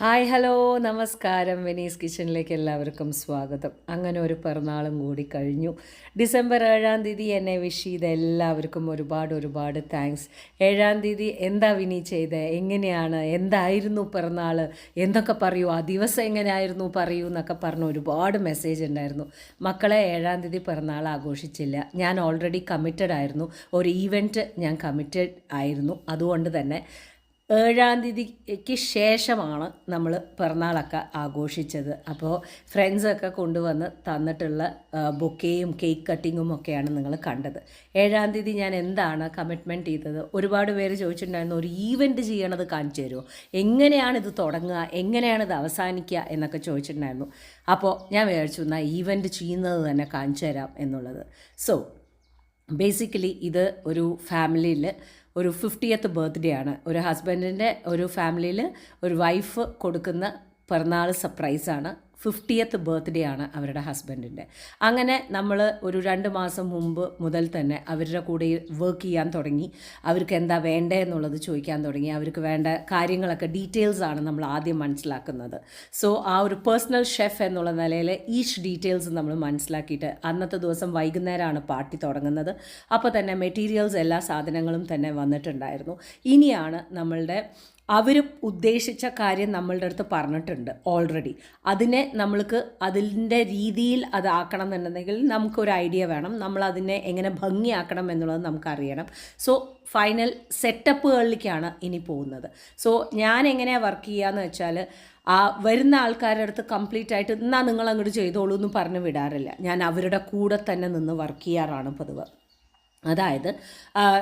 Hi hello നമസ്കാരം. Venice കിച്ചണിലേക്ക് എല്ലാവർക്കും സ്വാഗതം. അങ്ങനെ ഒരു പിറന്നാളും കൂടി കഴിഞ്ഞു. ഡിസംബർ 7-ാം തീയതി എന്നെ വിഷ് ചെയ്ത എല്ലാവർക്കും ഒരുപാട് താങ്ക്സ്. 7-ാം തീയതി എന്താ വിനി ചെയ്തത്, എങ്ങനെയാണ്, എന്തായിരുന്നു പിറന്നാൾ, എന്തൊക്കെ പറയൂ, ആ ദിവസം എങ്ങനെയായിരുന്നു പറയൂ എന്നൊക്കെ പറഞ്ഞ് ഒരുപാട് മെസ്സേജ് ഉണ്ടായിരുന്നു. മക്കളെ, 7-ാം തീയതി പിറന്നാൾ ആഘോഷിച്ചില്ല. ഞാൻ ഓൾറെഡി കമ്മിറ്റഡ് ആയിരുന്നു, ഒരു ഈവൻറ്റ് ഞാൻ കമ്മിറ്റഡ് ആയിരുന്നു. അതുകൊണ്ട് തന്നെ 7-ാം തീയതിക്ക് ശേഷമാണ് നമ്മൾ പിറന്നാളൊക്കെ ആഘോഷിച്ചത്. അപ്പോൾ ഫ്രണ്ട്സൊക്കെ കൊണ്ടുവന്ന് തന്നിട്ടുള്ള ബൊക്കെയും കേക്ക് കട്ടിങ്ങും ഒക്കെയാണ് നിങ്ങൾ കണ്ടത്. 7-ാം തീയതി ഞാൻ എന്താണ് കമ്മിറ്റ്മെൻറ്റ് ചെയ്തത്, ഒരുപാട് പേര് ചോദിച്ചിട്ടുണ്ടായിരുന്നു, ഒരു ഈവൻറ്റ് ചെയ്യണത് കാണിച്ചു തരുമോ, എങ്ങനെയാണിത് തുടങ്ങുക, എങ്ങനെയാണിത് അവസാനിക്കുക എന്നൊക്കെ ചോദിച്ചിട്ടുണ്ടായിരുന്നു. അപ്പോൾ ഞാൻ വിചാരിച്ചു എന്നാൽ ഈവൻറ്റ് ചെയ്യുന്നത് തന്നെ കാണിച്ചു തരാം എന്നുള്ളത്. സോ ബേസിക്കലി ഇത് ഒരു ഫാമിലിയിൽ ഒരു 50th ബർത്ത്ഡേ ആണ്. ഒരു ഹസ്ബൻഡിൻ്റെ ഒരു ഫാമിലിയിൽ ഒരു വൈഫ് കൊടുക്കുന്ന പിറന്നാൾ സർപ്രൈസാണ്. 50th ബർത്ത്ഡേ ആണ് അവരുടെ ഹസ്ബൻഡിൻ്റെ. അങ്ങനെ നമ്മൾ ഒരു 2 മാസം മുമ്പ് മുതൽ തന്നെ അവരുടെ കൂടെ വർക്ക് ചെയ്യാൻ തുടങ്ങി. അവർക്ക് എന്താ വേണ്ടേ എന്നുള്ളത് ചോദിക്കാൻ തുടങ്ങി. അവർക്ക് വേണ്ട കാര്യങ്ങളൊക്കെ ഡീറ്റെയിൽസാണ് നമ്മൾ ആദ്യം മനസ്സിലാക്കുന്നത്. സോ ആ ഒരു പേഴ്സണൽ ഷെഫ് എന്നുള്ള നിലയിൽ ഈച്ച് ഡീറ്റെയിൽസ് നമ്മൾ മനസ്സിലാക്കിയിട്ട് അന്നത്തെ ദിവസം വൈകുന്നേരമാണ് പാർട്ടി തുടങ്ങുന്നത്. അപ്പോൾ തന്നെ മെറ്റീരിയൽസ് എല്ലാ സാധനങ്ങളും തന്നെ വന്നിട്ടുണ്ടായിരുന്നു. ഇനിയാണ് നമ്മളുടെ അവർ ഉദ്ദേശിച്ച കാര്യം നമ്മളുടെ അടുത്ത് പറഞ്ഞിട്ടുണ്ട് ഓൾറെഡി. അതിനെ നമ്മൾക്ക് അതിൻ്റെ രീതിയിൽ അതാക്കണം എന്നുണ്ടെങ്കിൽ നമുക്കൊരു ഐഡിയ വേണം, നമ്മളതിനെ എങ്ങനെ ഭംഗിയാക്കണം എന്നുള്ളത് നമുക്കറിയണം. സോ ഫൈനൽ സെറ്റപ്പുകളിലേക്കാണ് ഇനി പോകുന്നത്. സോ ഞാൻ എങ്ങനെയാണ് വർക്ക് ചെയ്യുകയെന്ന് വെച്ചാൽ, വരുന്ന ആൾക്കാരുടെ അടുത്ത് കംപ്ലീറ്റ് ആയിട്ട് എന്നാൽ നിങ്ങൾ അങ്ങോട്ട് ചെയ്തോളൂ എന്ന് പറഞ്ഞ് വിടാറില്ല. ഞാൻ അവരുടെ കൂടെ തന്നെ നിന്ന് വർക്ക് ചെയ്യാറാണ് പതിവ്. അതായത്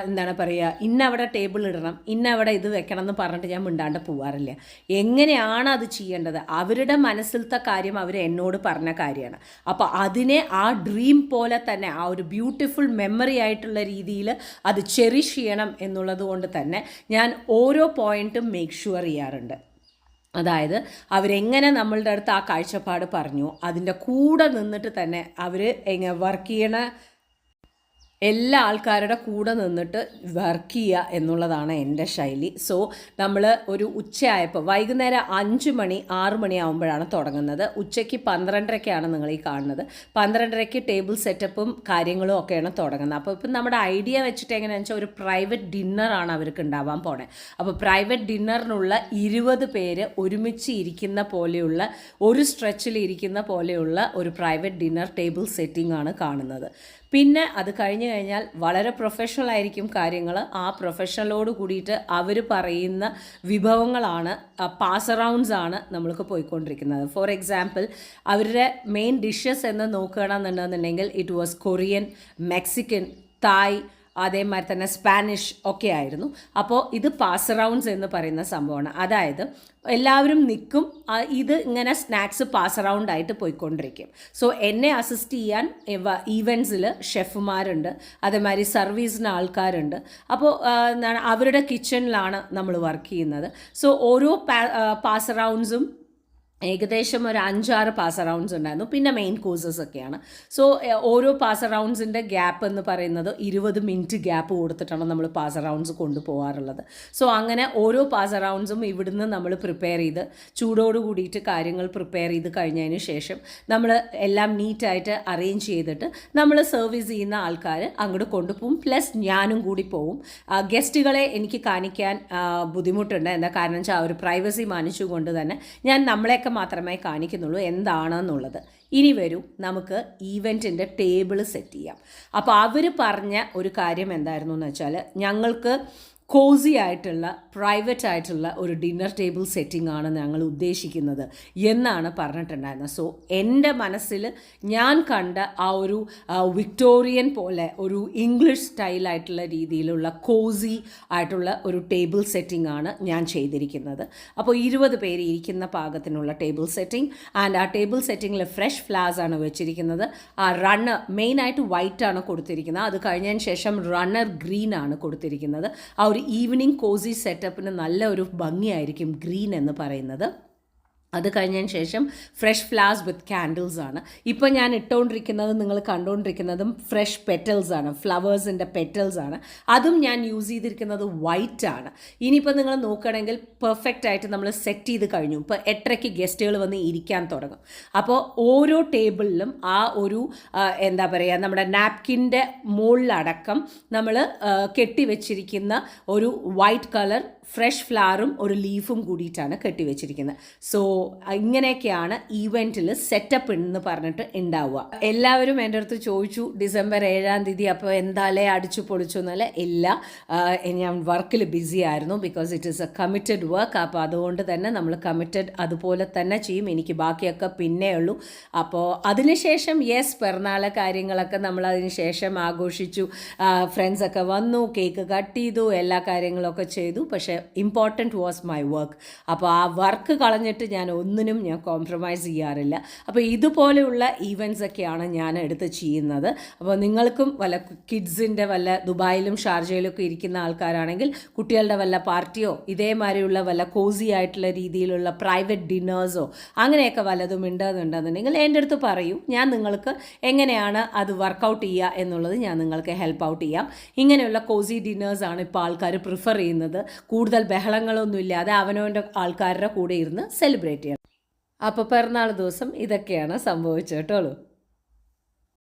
എന്താണ് പറയുക, ഇന്നവിടെ ടേബിൾ ഇടണം, ഇന്നവിടെ ഇത് വെക്കണം എന്ന് പറഞ്ഞിട്ട് ഞാൻ മിണ്ടാണ്ട് പോവാറില്ല. എങ്ങനെയാണ് അത് ചെയ്യേണ്ടത്, അവരുടെ മനസ്സിലത്തെ കാര്യം അവർ എന്നോട് പറഞ്ഞ കാര്യമാണ്. അപ്പോൾ അതിനെ ആ ഡ്രീം പോലെ തന്നെ ആ ഒരു ബ്യൂട്ടിഫുൾ മെമ്മറി ആയിട്ടുള്ള രീതിയിൽ അത് ചെറിഷ് ചെയ്യണം എന്നുള്ളത് കൊണ്ട് തന്നെ ഞാൻ ഓരോ പോയിൻറ്റും മേക്ക് ഷുവർ ചെയ്യാറുണ്ട്. അതായത് അവരെങ്ങനെ നമ്മളുടെ അടുത്ത് ആ കാഴ്ചപ്പാട് പറഞ്ഞു, അതിൻ്റെ കൂടെ നിന്നിട്ട് തന്നെ അവർ വർക്ക് ചെയ്യണ എല്ലാ ആൾക്കാരുടെ കൂടെ നിന്നിട്ട് വർക്ക് ചെയ്യുക എന്നുള്ളതാണ് എൻ്റെ ശൈലി. സോ നമ്മൾ ഒരു ഉച്ചയായപ്പോൾ വൈകുന്നേരം 5 മണി 6 മണി ആകുമ്പോഴാണ് തുടങ്ങുന്നത്. ഉച്ചയ്ക്ക് 12:30ക്കാണ് നിങ്ങൾ ഈ കാണുന്നത്. 12:30ക്ക് ടേബിൾ സെറ്റപ്പും കാര്യങ്ങളും ഒക്കെയാണ് തുടങ്ങുന്നത്. അപ്പോൾ ഇപ്പം നമ്മുടെ ഐഡിയ വെച്ചിട്ട് എങ്ങനെയാണെന്ന് വെച്ചാൽ ഒരു പ്രൈവറ്റ് ഡിന്നറാണ് അവർക്ക് ഉണ്ടാവാൻ പോണേ. അപ്പോൾ പ്രൈവറ്റ് ഡിന്നറിനുള്ള 20 പേര് ഒരുമിച്ച് ഇരിക്കുന്ന പോലെയുള്ള ഒരു സ്ട്രെച്ചിൽ ഇരിക്കുന്ന പോലെയുള്ള ഒരു പ്രൈവറ്റ് ഡിന്നർ ടേബിൾ സെറ്റിംഗ് ആണ് കാണുന്നത്. പിന്നെ അത് കഴിഞ്ഞ് കഴിഞ്ഞാൽ വളരെ പ്രൊഫഷണൽ ആയിരിക്കും കാര്യങ്ങൾ. ആ പ്രൊഫഷണലോട് കൂടിയിട്ട് അവർ പറയുന്ന വിഭവങ്ങളാണ്, പാസ് അറൗണ്ട്സ് ആണ് നമ്മൾക്ക് പോയിക്കൊണ്ടിരിക്കുന്നത്. ഫോർ എക്സാമ്പിൾ, അവരുടെ മെയിൻ ഡിഷസ് എന്ന് നോക്കുകയാണെന്നുണ്ടെന്നുണ്ടെങ്കിൽ ഇറ്റ് വാസ് കൊറിയൻ, മെക്സിക്കൻ, തായ്, അതേമാതിരി തന്നെ സ്പാനിഷ് ഒക്കെ ആയിരുന്നു. അപ്പോൾ ഇത് പാസ് അറൗണ്ട്സ് എന്ന് പറയുന്ന സംഭവമാണ്. അതായത് എല്ലാവരും നിൽക്കും, ഇത് ഇങ്ങനെ സ്നാക്സ് പാസ് അറൗണ്ട് ആയിട്ട് പോയിക്കൊണ്ടിരിക്കും. സോ എന്നെ അസിസ്റ്റ് ചെയ്യാൻ ഈവൻറ്റ്സിൽ ഷെഫുമാരുണ്ട്, അതേമാതിരി സർവീസിന് ആൾക്കാരുണ്ട്. അപ്പോൾ എന്താണ്, അവരുടെ കിച്ചണിലാണ് നമ്മൾ വർക്ക് ചെയ്യുന്നത്. സോ ഓരോ പാസ് അറൗണ്ട്സും ഏകദേശം ഒരു 5-6 പാസ് അറൗണ്ട്സ് ഉണ്ടായിരുന്നു. പിന്നെ മെയിൻ കോഴ്സസ് ഒക്കെയാണ്. സോ ഓരോ പാസ് അറൗണ്ട്സിൻ്റെ ഗ്യാപ്പ് എന്ന് പറയുന്നത് 20 മിനിറ്റ് ഗ്യാപ്പ് കൊടുത്തിട്ടാണ് നമ്മൾ പാസ് അറൗണ്ട്സ് കൊണ്ടുപോകാറുള്ളത്. സോ അങ്ങനെ ഓരോ പാസ് അറൗണ്ട്സും ഇവിടുന്ന് നമ്മൾ പ്രിപ്പയർ ചെയ്ത് ചൂടോട് കൂടിയിട്ട് കാര്യങ്ങൾ പ്രിപ്പയർ ചെയ്ത് കഴിഞ്ഞതിന് ശേഷം നമ്മൾ എല്ലാം നീറ്റായിട്ട് അറേഞ്ച് ചെയ്തിട്ട് നമ്മൾ സർവീസ് ചെയ്യുന്ന ആൾക്കാർ അങ്ങോട്ട് കൊണ്ടുപോകും. പ്ലസ് ഞാനും കൂടി പോവും. ഗസ്റ്റുകളെ എനിക്ക് കാണിക്കാൻ ബുദ്ധിമുട്ടുണ്ട്. എന്താ കാരണം വെച്ചാൽ ഒരു പ്രൈവസി മാനിച്ചുകൊണ്ട് തന്നെ ഞാൻ നമ്മളെ മാത്രമേ കാണിക്കുന്നുള്ളൂ എന്താണെന്നുള്ളത്. ഇനി വരും, നമുക്ക് ഈവൻറ്റിൻ്റെ ടേബിൾ സെറ്റ് ചെയ്യാം. അപ്പോൾ അവർ പറഞ്ഞ ഒരു കാര്യം എന്തായിരുന്നു എന്ന് വെച്ചാൽ, ഞങ്ങൾക്ക് കോസി ആയിട്ടുള്ള പ്രൈവറ്റ് ആയിട്ടുള്ള ഒരു ഡിന്നർ ടേബിൾ സെറ്റിംഗ് ആണ് ഞങ്ങൾ ഉദ്ദേശിക്കുന്നത് എന്നാണ് പറഞ്ഞിട്ടുണ്ടായിരുന്നത്. സോ എൻ്റെ മനസ്സിൽ ഞാൻ കണ്ട ആ ഒരു വിക്ടോറിയൻ പോലെ ഒരു ഇംഗ്ലീഷ് സ്റ്റൈലായിട്ടുള്ള രീതിയിലുള്ള കോസി ആയിട്ടുള്ള ഒരു ടേബിൾ സെറ്റിംഗ് ആണ് ഞാൻ ചെയ്തിരിക്കുന്നത്. അപ്പോൾ 20 പേര് ഇരിക്കുന്ന പാകത്തിനുള്ള ടേബിൾ സെറ്റിംഗ്. ആൻഡ് ആ ടേബിൾ സെറ്റിങ്ങിൽ ഫ്രഷ് ഫ്ലവേഴ്സ് ആണ് വെച്ചിരിക്കുന്നത്. ആ റണ്ണർ മെയിനായിട്ട് വൈറ്റ് ആണ് കൊടുത്തിരിക്കുന്നത്. അത് കഴിഞ്ഞതിന് ശേഷം റണ്ണർ ഗ്രീൻ ആണ് കൊടുത്തിരിക്കുന്നത്. ആ ഒരു ഈവനിങ് കോസി സെറ്റപ്പിന് നല്ല ഒരു ഭംഗിയായിരിക്കും ഗ്രീൻ എന്ന് പറയുന്നത്. അത് കഴിഞ്ഞതിന് ശേഷം ഫ്രഷ് ഫ്ലവേഴ്സ് വിത്ത് ക്യാൻഡിൽസ് ആണ്. ഇപ്പോൾ ഞാൻ ഇട്ടുകൊണ്ടിരിക്കുന്നത്, നിങ്ങൾ കണ്ടുകൊണ്ടിരിക്കുന്നതും ഫ്രഷ് പെറ്റൽസ് ആണ്, ഫ്ലവേഴ്സിൻ്റെ പെറ്റൽസ് ആണ്. അതും ഞാൻ യൂസ് ചെയ്തിരിക്കുന്നത് വൈറ്റ് ആണ്. ഇനിയിപ്പോൾ നിങ്ങൾ നോക്കുകയാണെങ്കിൽ പെർഫെക്റ്റ് ആയിട്ട് നമ്മൾ സെറ്റ് ചെയ്ത് കഴിഞ്ഞു. ഇപ്പോൾ 8:30 ഗസ്റ്റുകൾ വന്ന് ഇരിക്കാൻ തുടങ്ങും. അപ്പോൾ ഓരോ ടേബിളിലും ആ ഒരു എന്താ പറയുക, നമ്മുടെ നാപ്കിൻ്റെ മുകളിലടക്കം നമ്മൾ കെട്ടിവെച്ചിരിക്കുന്ന ഒരു വൈറ്റ് കളർ ഫ്രഷ് ഫ്ലവറും ഒരു ലീഫും കൂടിയിട്ടാണ് കെട്ടിവെച്ചിരിക്കുന്നത്. സോ ഇങ്ങനെയൊക്കെയാണ് ഈവെൻറ്റിൽ സെറ്റപ്പ് എന്ന് പറഞ്ഞിട്ട് ഉണ്ടാവുക. എല്ലാവരും എൻ്റെ അടുത്ത് ചോദിച്ചു ഡിസംബർ 7-ാം തീയതി അപ്പോൾ എന്തായാലേ അടിച്ചു പൊളിച്ചു എന്നല്ല. ഇല്ല, ഞാൻ വർക്കിൽ ബിസി ആയിരുന്നു. Because it is A committed work. അപ്പോൾ അതുകൊണ്ട് തന്നെ നമ്മൾ കമ്മിറ്റഡ് അതുപോലെ തന്നെ ചെയ്യും. എനിക്ക് ബാക്കിയൊക്കെ പിന്നെ ഉള്ളൂ. അപ്പോൾ അതിനുശേഷം പിറന്നാൾ കാര്യങ്ങളൊക്കെ നമ്മൾ അതിന് ശേഷം ആഘോഷിച്ചു. ഫ്രണ്ട്സൊക്കെ വന്നു, കേക്ക് കട്ട് ചെയ്തു, എല്ലാ കാര്യങ്ങളൊക്കെ ചെയ്തു. പക്ഷേ ഇമ്പോർട്ടൻറ്റ് വാസ് മൈ വർക്ക്. അപ്പോൾ ആ വർക്ക് കളഞ്ഞിട്ട് ഞാൻ ഒന്നിനും കോംപ്രമൈസ് ചെയ്യാറില്ല. അപ്പോൾ ഇതുപോലെയുള്ള ഈവൻറ്റ്സ് ഒക്കെയാണ് ഞാൻ എടുത്ത് ചെയ്യുന്നത്. അപ്പോൾ നിങ്ങൾക്കും വല്ല കിഡ്സിൻ്റെ വല്ല ദുബായിലും ഷാർജയിലും ഒക്കെ ഇരിക്കുന്ന ആൾക്കാരാണെങ്കിൽ കുട്ടികളുടെ വല്ല പാർട്ടിയോ ഇതേമാതിരിയുള്ള വല്ല കോസി ആയിട്ടുള്ള രീതിയിലുള്ള പ്രൈവറ്റ് ഡിന്നേഴ്സോ അങ്ങനെയൊക്കെ വല്ലതും ഉണ്ടെന്നുണ്ടെന്നുണ്ടെങ്കിൽ എൻ്റെ അടുത്ത് പറയൂ. ഞാൻ നിങ്ങൾക്ക് എങ്ങനെയാണ് അത് വർക്കൗട്ട് ചെയ്യുക എന്നുള്ളത് ഞാൻ നിങ്ങൾക്ക് ഹെൽപ്പ് ഔട്ട് ചെയ്യാം. ഇങ്ങനെയുള്ള കോസി ഡിന്നേഴ്സാണ് ഇപ്പോൾ ആൾക്കാർ പ്രിഫർ ചെയ്യുന്നത്. കൂടുതൽ ബഹളങ്ങളൊന്നും ഇല്ലാതെ അവനവൻ്റെ ആൾക്കാരുടെ കൂടെ ഇരുന്ന് സെലിബ്രേറ്റ് ചെയ്യണം. അപ്പോൾ പിറന്നാൾ ദിവസം ഇതൊക്കെയാണ് സംഭവിച്ചത് കേട്ടോളൂ.